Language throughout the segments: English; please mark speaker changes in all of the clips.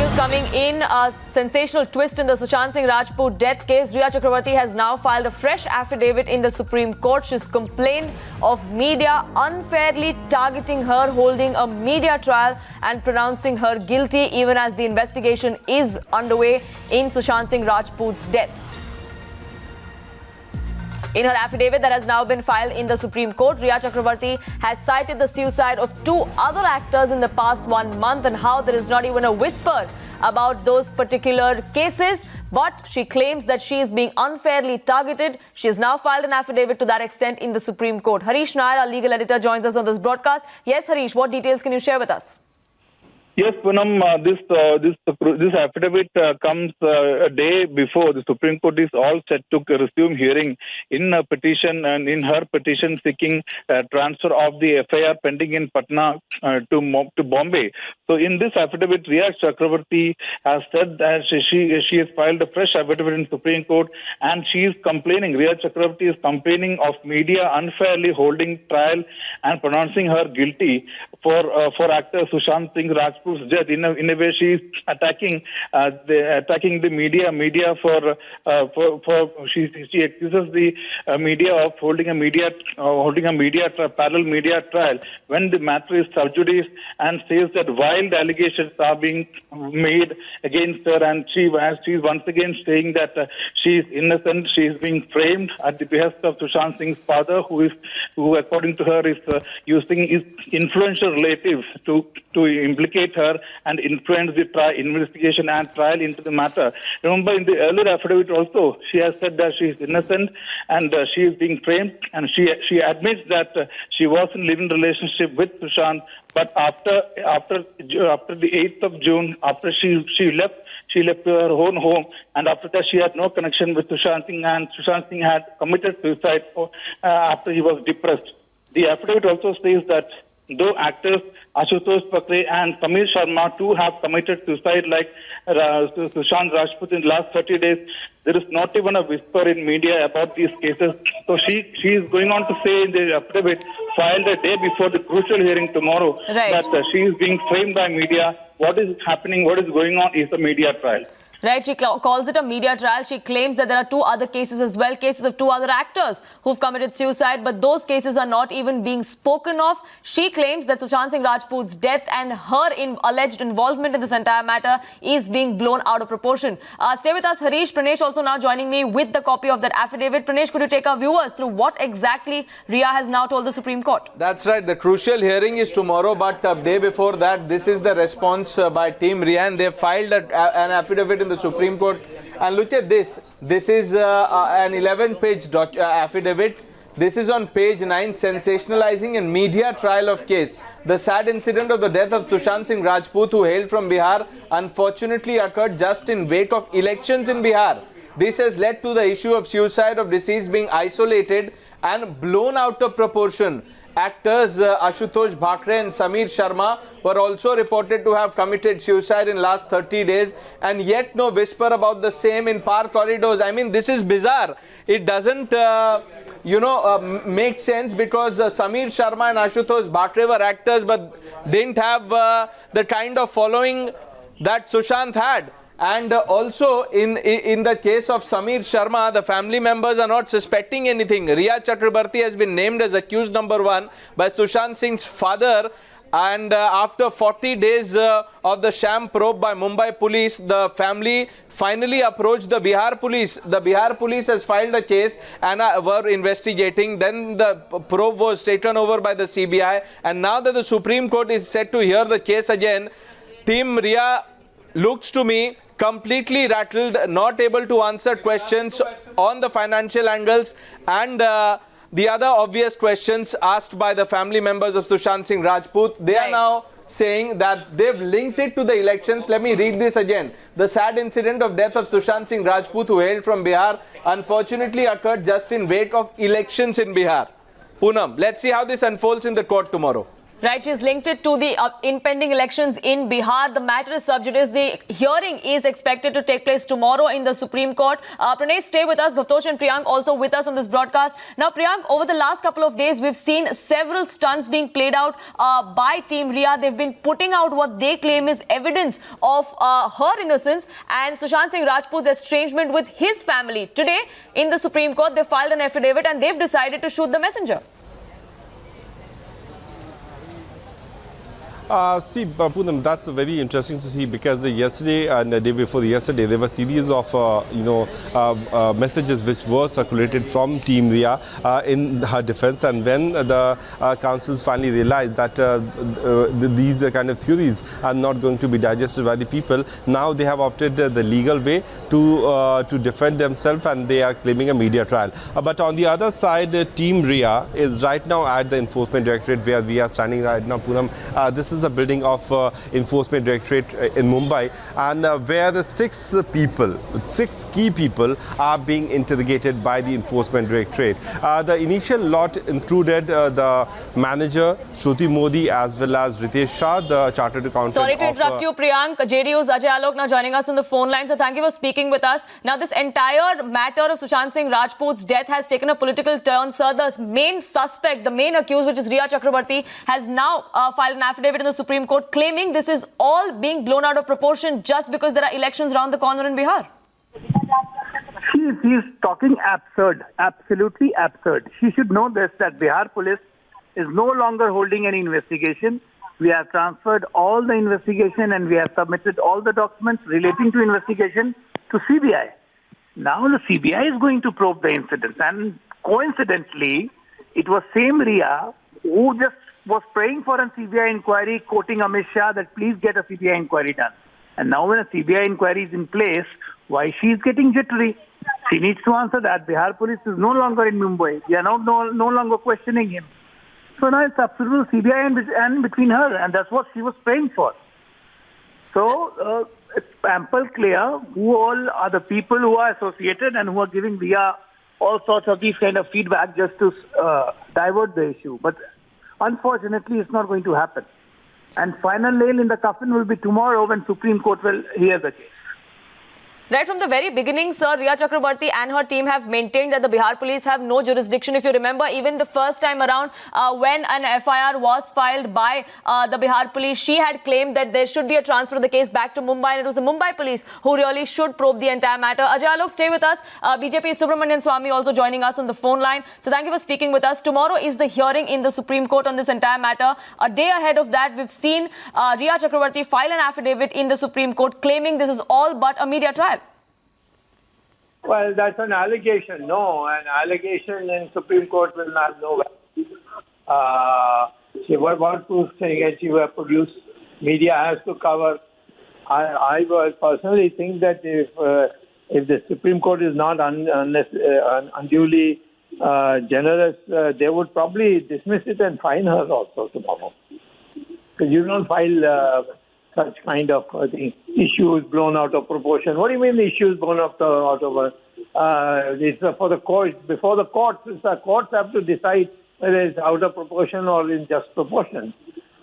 Speaker 1: news coming in. A sensational twist in the Sushant Singh Rajput death case. Rhea Chakraborty has now filed a fresh affidavit in the Supreme Court. She's complained of media unfairly targeting her, holding a media trial and pronouncing her guilty even as the investigation is underway in Sushant Singh Rajput's death. In her affidavit that has now been filed in the Supreme Court, Rhea Chakraborty has cited the suicide of 2 other actors in the past 1 month and how there is not even a whisper about those particular cases. But she claims that she is being unfairly targeted. She has now filed an affidavit to that extent in the Supreme Court. Harish Nair, our legal editor, joins us on this broadcast. Yes, Harish, what details can you share with us?
Speaker 2: Yes, Poonam, this affidavit comes a day before the Supreme Court is all set to resume hearing in a petition and in her petition seeking transfer of the FIR pending in Patna to Bombay. So in this affidavit, Rhea Chakraborty has said that she has filed a fresh affidavit in Supreme Court and she is complaining, Rhea Chakraborty is complaining of media unfairly holding trial and pronouncing her guilty for actor Sushant Singh Rajput's death. In a way, she is attacking the media for she accuses the media of holding a parallel media trial when the matter is sub judice, and says that wild allegations are being made against her, and she is once again saying that she is innocent. She is being framed at the behest of Sushant Singh's father, who according to her is using his influential relatives to implicate her and influence the investigation and trial into the matter. Remember, in the earlier affidavit also, she has said that she is innocent and she is being framed, and she admits that she was in living relationship with Sushant, but after the 8th of June, after she left her own home, and after that she had no connection with Sushant Singh, and Sushant Singh had committed suicide after he was depressed. The affidavit also says that though actors Ashutosh Pakre and Samir Sharma too have committed suicide like Sushant Rajput in the last 30 days, there is not even a whisper in media about these cases. So she is going on to say in the affidavit filed a day before the crucial hearing tomorrow,
Speaker 1: right,
Speaker 2: that she is being framed by media. What is happening, what is going on is a media trial.
Speaker 1: Right, she calls it a media trial. She claims that there are 2 other cases as well, cases of 2 other actors who've committed suicide, but those cases are not even being spoken of. She claims that Sushant Singh Rajput's death and her alleged involvement in this entire matter is being blown out of proportion. Stay with us, Harish. Pranesh also now joining me with the copy of that affidavit. Pranesh, could you take our viewers through what exactly Rhea has now told the Supreme Court?
Speaker 3: That's right. The crucial hearing is tomorrow, but a day before that, this is the response by Team Rhea, and they filed an affidavit in the Supreme Court. And look at this. This is an 11-page affidavit. This is on page 9, sensationalizing and media trial of case. The sad incident of the death of Sushant Singh Rajput, who hailed from Bihar, unfortunately occurred just in wake of elections in Bihar. This has led to the issue of suicide of deceased being isolated and blown out of proportion. Actors Ashutosh Bhakre and Samir Sharma were also reported to have committed suicide in last 30 days, and yet no whisper about the same in power corridors. I mean, this is bizarre. It doesn't make sense, because Samir Sharma and Ashutosh Bhakre were actors but didn't have the kind of following that Sushant had. And also in the case of Samir Sharma, the family members are not suspecting anything. Rhea Chakraborty has been named as accused number 1 by Sushant Singh's father, and after 40 days of the sham probe by Mumbai police, the family finally approached the Bihar police. The Bihar police has filed a case and were investigating. Then the probe was taken over by the CBI, and now that the Supreme Court is set to hear the case again, Team Rhea looks to me completely rattled, not able to answer questions on the financial angles and the other obvious questions asked by the family members of Sushant Singh Rajput. They are now saying that they've linked it to the elections. Let me read this again. The sad incident of death of Sushant Singh Rajput, who hailed from Bihar, unfortunately occurred just in wake of elections in Bihar. Poonam, let's see how this unfolds in the court tomorrow.
Speaker 1: Right, she's linked it to the impending elections in Bihar. The matter is sub judice. The hearing is expected to take place tomorrow in the Supreme Court. Pranay, stay with us. Bhavtosh and Priyank also with us on this broadcast. Now, Priyank, over the last couple of days, we've seen several stunts being played out by Team Rhea. They've been putting out what they claim is evidence of her innocence and Sushant Singh Rajput's estrangement with his family. Today, in the Supreme Court, they filed an affidavit and they've decided to shoot the messenger.
Speaker 4: Poonam, that's very interesting to see because yesterday and the day before yesterday, there were a series of, messages which were circulated from Team Rhea in her defense. And when the councils finally realized that these kind of theories are not going to be digested by the people, now they have opted the legal way to defend themselves and they are claiming a media trial. But on the other side, Team Rhea is right now at the Enforcement Directorate where we are standing right now, Poonam. This is the building of Enforcement Directorate in Mumbai, and where the six key people are being interrogated by the Enforcement Directorate. The initial lot included the manager, Shruti Modi, as well as Ritesh Shah, the chartered accountant.
Speaker 1: Sorry to interrupt you, Priyank. JDU's Ajay Alok now joining us on the phone line. So thank you for speaking with us. Now, this entire matter of Sushant Singh Rajput's death has taken a political turn, sir. The main suspect, the main accused, which is Rhea Chakraborty, has now filed an affidavit in the Supreme Court claiming this is all being blown out of proportion just because there are elections around the corner in Bihar.
Speaker 5: She is talking absurd, absolutely absurd. She should know this, that Bihar police is no longer holding any investigation. We have transferred all the investigation and we have submitted all the documents relating to investigation to CBI. Now the CBI is going to probe the incidents, and coincidentally, it was same Rhea who just was praying for a CBI inquiry, quoting Amit Shah that please get a CBI inquiry done. And now when a CBI inquiry is in place, why she is getting jittery? She needs to answer that. Bihar police is no longer in Mumbai. They are now no longer questioning him. So now it's absolute CBI and between her, and that's what she was praying for. So it's ample clear who all are the people who are associated and who are giving Rhea all sorts of these kind of feedback just to divert the issue. But unfortunately, it's not going to happen. And final nail in the coffin will be tomorrow when Supreme Court will hear the case.
Speaker 1: Right from the very beginning, sir, Rhea Chakraborty and her team have maintained that the Bihar police have no jurisdiction. If you remember, even the first time around when an FIR was filed by the Bihar police, she had claimed that there should be a transfer of the case back to Mumbai, and it was the Mumbai police who really should probe the entire matter. Ajay Alok, stay with us. BJP Subramanian Swamy also joining us on the phone line. So thank you for speaking with us. Tomorrow is the hearing in the Supreme Court on this entire matter. A day ahead of that, we've seen Rhea Chakraborty file an affidavit in the Supreme Court claiming this is all but a media trial.
Speaker 6: Well, that's an allegation. No, an allegation in Supreme Court will not know. What proof against you have produced? Media has to cover. I personally think that if the Supreme Court is not unduly generous, they would probably dismiss it and fine her also tomorrow. Because you don't file such kind of issues blown out of proportion. What do you mean issues blown out of it's for the court, before the courts, the courts have to decide whether it's out of proportion or in just proportion.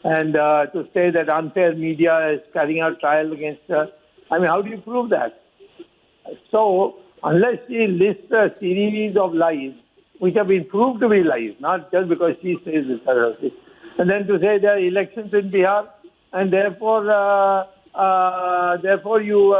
Speaker 6: And to say that unfair media is carrying out trial against her, I mean, how do you prove that? So, unless she lists a series of lies, which have been proved to be lies, not just because she says it's her, and then to say there are elections in Bihar, and therefore you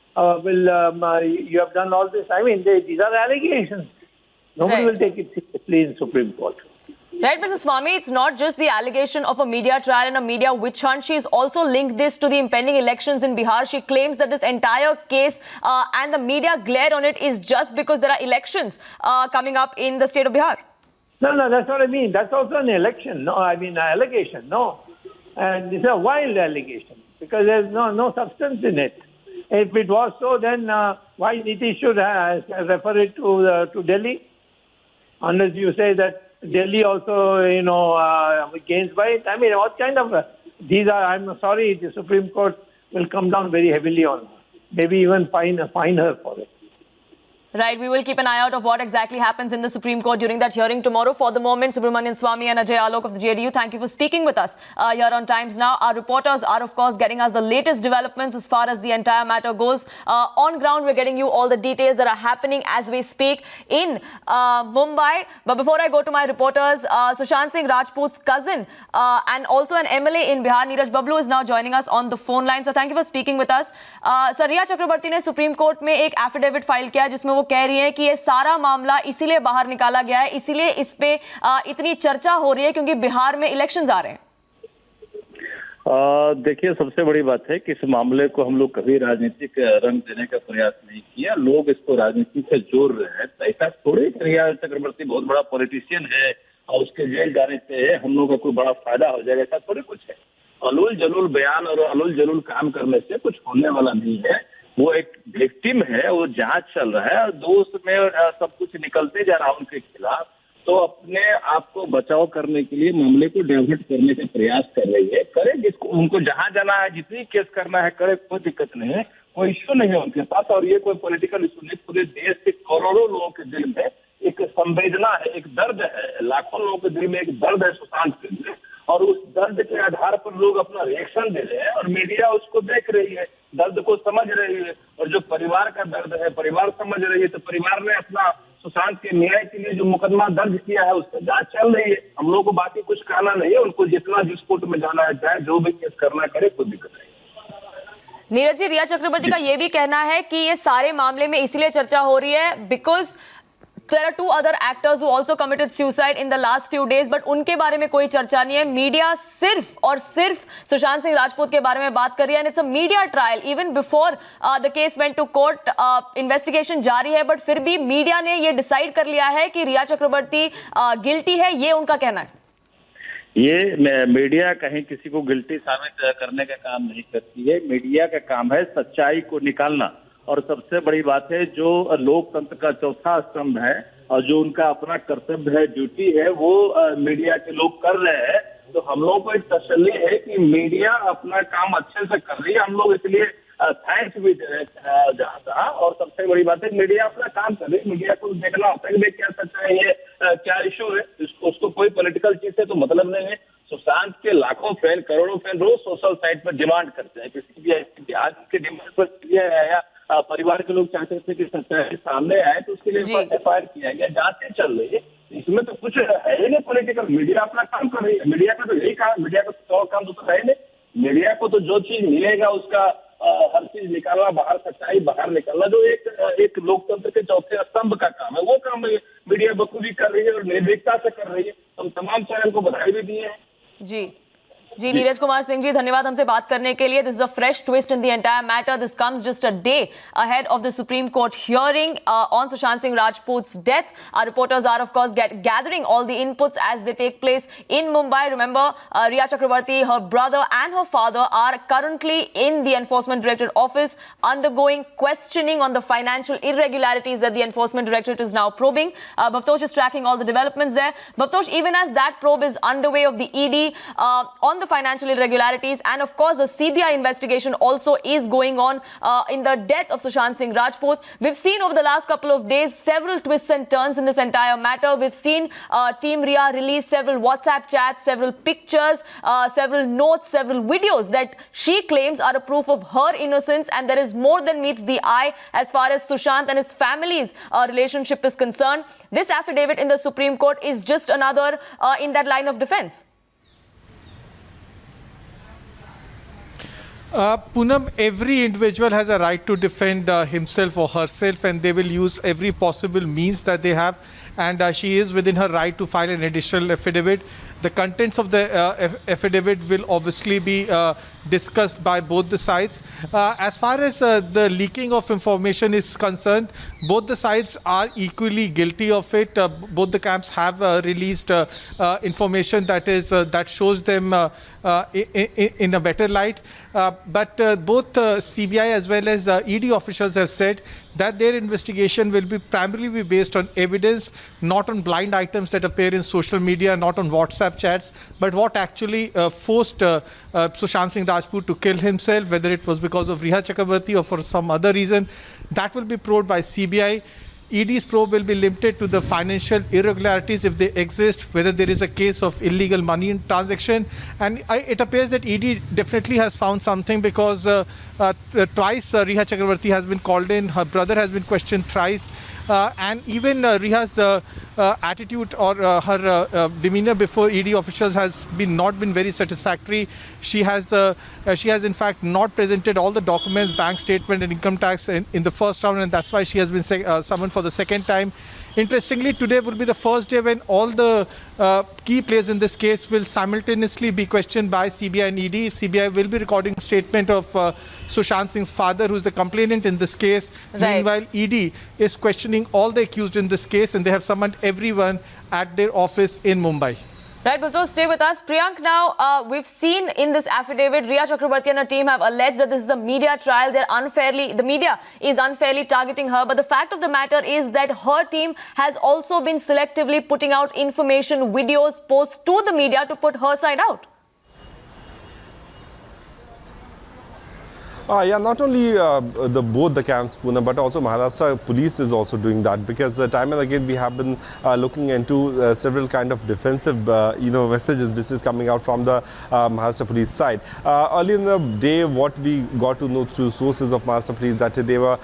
Speaker 6: you have done all this. I mean, these are allegations. Nobody will take it seriously in Supreme Court.
Speaker 1: Right, Mr. Swamy, it's not just the allegation of a media trial and a media witch hunt. She's also linked this to the impending elections in Bihar. She claims that this entire case and the media glare on it is just because there are elections coming up in the state of Bihar.
Speaker 6: No, that's what I mean. That's also an election. No, I mean, an allegation. No. And it's a wild allegation because there's no substance in it. If it was so, then why Nitish should refer it to Delhi? Unless you say that Delhi also, gains by it. I mean, what kind of these are? I'm sorry, the Supreme Court will come down very heavily on her. Maybe even fine her for it.
Speaker 1: Right, we will keep an eye out of what exactly happens in the Supreme Court during that hearing tomorrow. For the moment, Subramanian Swamy and Ajay Alok of the JDU, thank you for speaking with us here on Times Now. Our reporters are, of course, getting us the latest developments as far as the entire matter goes. On ground, we're getting you all the details that are happening as we speak in Mumbai. But before I go to my reporters, Sushant Singh Rajput's cousin and also an MLA in Bihar, Neeraj Bablu, is now joining us on the phone line. So thank you for speaking with us. Sir, Rhea Chakraborty ने supreme court में एक affidavit file किया जिसमें वो कह रही हैं कि ये सारा मामला इसीलिए बाहर निकाला गया है, इसीलिए इस पे इतनी चर्चा हो रही है क्योंकि बिहार में इलेक्शंस आ रहे हैं।
Speaker 7: देखिए, सबसे बड़ी बात है कि इस मामले को हम लोग कभी राजनीतिक रंग देने का प्रयास नहीं किया। लोग इसको राजनीति से जोड़ रहे हैं। ऐसा थोड़ी रिया चक्रवर्ती बहुत बड़ा पॉलिटिशियन है और उसके जेल जाने से हम लोग का कोई बड़ा फायदा हो जाएगा, ऐसा थोड़ी कुछ है। अलूल जलूल बयान और अलूल जलूल काम करने से कुछ होने वाला नहीं है। वो एक विक्टिम है, वो जांच चल रहा है और दोस्त में सब कुछ निकलते जा रहा है उनके खिलाफ, तो अपने आप को बचाव करने के लिए मामले को डाइवर्ट करने का प्रयास कर रही है। करे जिसको उनको जहां जाना है, जितनी केस करना है करे, कोई दिक्कत नहीं है, कोई इश्यू नहीं है उनके पास। और ये कोई पॉलिटिकल इश्यू नहीं, पूरे देश के करोड़ों लोगों के दिल में एक संवेदना है, एक दर्द है, लाखों लोगों के दिल में एक दर्द है सुशांत के लिए, और उस दर्द के आधार पर लोग अपना रिएक्शन दे रहे हैं और मीडिया उसको देख रही है, दर्द को समझ रही है। और जो परिवार का दर्द है, परिवार समझ रही है, तो परिवार ने अपना सुशांत के न्याय के लिए जो मुकदमा दर्ज किया है उसका जांच चल रही है। हम लोग को बाकी कुछ कहना नहीं है, उनको जितना जिस कोर्ट में जाना है चाहे जो भी केस करना करे, कोई दिक्कत नहीं।
Speaker 1: नीरज जी, रिया चक्रवर्ती का ये भी कहना है कि ये सारे मामले में इसलिए चर्चा हो रही है because there are two other actors who also committed suicide in the last few days, but उनके बारे में कोई चर्चा नहीं है। मीडिया सिर्फ और सिर्फ सुशांत सिंह राजपूत के बारे में बात कर रही है, and it's a media trial even before the case went to court. Investigation जारी है, बट फिर भी मीडिया ने ये डिसाइड कर लिया है कि रिया चक्रवर्ती गिल्टी है, ये उनका कहना है।
Speaker 7: ये मीडिया कहीं किसी को गिल्टी साबित करने का काम नहीं करती है। मीडिया का काम है सच्चाई को निकालना, और सबसे बड़ी बात है जो लोकतंत्र का चौथा स्तंभ है और जो उनका अपना कर्तव्य है, ड्यूटी है, वो मीडिया के लोग कर रहे हैं। तो हम लोगों को एक तसल्ली है कि मीडिया अपना काम अच्छे से कर रही है, हम लोग इसलिए थैंक्स भी चाहता। और सबसे बड़ी बात है मीडिया अपना काम कर रही है। मीडिया को देखना होता है कि क्या सच्चाई है, क्या इशू है, उसको कोई पॉलिटिकल चीज से तो मतलब नहीं है। सुशांत के लाखों फैन, करोड़ों फैन रोज सोशल साइट पर डिमांड करते हैं किसी भी आज के डिमांड पर आया। परिवार के लोग चाहते थे कि सच्चाई सामने आए, तो उसके लिए एफआईआर किया गया, जांचें चल रही है। इसमें तो कुछ है ही नहीं पॉलिटिकल। मीडिया अपना काम कर रही है। मीडिया का तो यही काम, मीडिया का तो काम दूसरा है नहीं। मीडिया को तो जो चीज मिलेगा उसका हर चीज निकालना बाहर, सच्चाई बाहर निकालना, जो एक लोकतंत्र के चौथे स्तंभ का काम है, वो काम मीडिया बखूबी कर रही है और निर्भीकता से कर रही है। हम तमाम चैनल को बधाई भी दिए हैं।
Speaker 1: जी नीरज कुमार सिंह जी, धन्यवाद हमसे बात करने के लिए। This is a fresh twist in the entire matter. This comes just a day ahead of the Supreme Court hearing on Sushant Singh Rajput's death. Our reporters are, of course, gathering all the inputs as they take place in Mumbai. Remember, Rhea Chakraborty, her brother and her father are currently in the Enforcement Directorate office undergoing questioning on the financial irregularities that the Enforcement Directorate is now probing. Bhavtosh is tracking all the developments there. Bhavtosh, even as that probe is underway of the ED on the financial irregularities, and of course the CBI investigation also is going on in the death of Sushant Singh Rajput. We've seen over the last couple of days several twists and turns in this entire matter. We've seen Team Rhea release several WhatsApp chats, several pictures, several notes, several videos that she claims are a proof of her innocence, and there is more than meets the eye as far as Sushant and his family's relationship is concerned. This affidavit in the Supreme Court is just another in that line of defense.
Speaker 8: Poonam, every individual has a right to defend himself or herself, and they will use every possible means that they have, and she is within her right to file an additional affidavit. The contents of the affidavit will obviously be discussed by both the sides. As far as the leaking of information is concerned, both the sides are equally guilty of it. Both the camps have released information that shows them in a better light. But both CBI as well as ED officials have said that their investigation will be primarily based on evidence, not on blind items that appear in social media, not on WhatsApp chats, but what actually forced Sushant Singh Rajput to kill himself, whether it was because of Rhea Chakraborty or for some other reason. That will be probed by CBI. ED's probe will be limited to the financial irregularities if they exist, whether there is a case of illegal money transaction. And it appears that ED definitely has found something, because twice Rhea Chakraborty has been called in, her brother has been questioned thrice, and even Rhea's attitude or her demeanor before ED officials has not been very satisfactory. She has in fact not presented all the documents, bank statement and income tax in the first round, and that's why she has been summoned for the second time. Interestingly, today will be the first day when all the key players in this case will simultaneously be questioned by CBI and ED. CBI will be recording a statement of Sushant Singh's father, who is the complainant in this case.
Speaker 1: Right.
Speaker 8: Meanwhile, ED is questioning all the accused in this case, and they have summoned everyone at their office in Mumbai.
Speaker 1: Right, Bhavtosh, stay with us. Priyank, now we've seen in this affidavit, Rhea Chakraborty and her team have alleged that this is a media trial. The media is unfairly targeting her. But the fact of the matter is that her team has also been selectively putting out information, videos, posts to the media to put her side out.
Speaker 4: Yeah, not only both the camps, Poonam, but also Maharashtra police is also doing that, because time and again we have been looking into several kind of defensive, messages which is coming out from the Maharashtra police side. Early in the day, what we got to know through sources of Maharashtra police, that they were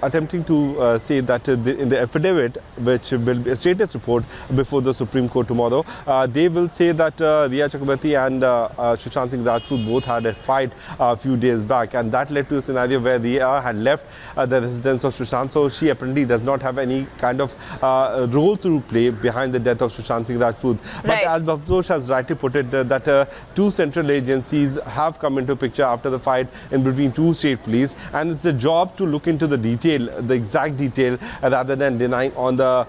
Speaker 4: attempting to say that in the affidavit, which will be a status report before the Supreme Court tomorrow, they will say that Rhea Chakraborty and Sushant Singh Rajput both had a fight a few days back. And that led to a scenario where Rhea had left the residence of Sushant, so she apparently does not have any kind of role to play behind the death of Sushant Singh Rajput. But as Bhavtosh has rightly put it, that two central agencies have come into picture after the fight in between two state police, and it's the job to look into the detail, the exact detail, rather than denying on the,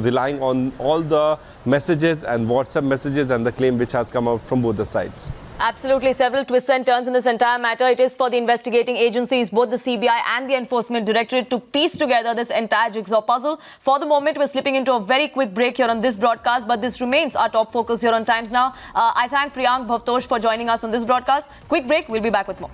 Speaker 4: relying on all the messages and WhatsApp messages and the claim which has come out from both the sides.
Speaker 1: Absolutely. Several twists and turns in this entire matter. It is for the investigating agencies, both the CBI and the Enforcement Directorate, to piece together this entire jigsaw puzzle. For the moment, we're slipping into a very quick break here on this broadcast, but this remains our top focus here on Times Now. I thank Priyank, Bhavtosh for joining us on this broadcast. Quick break. We'll be back with more.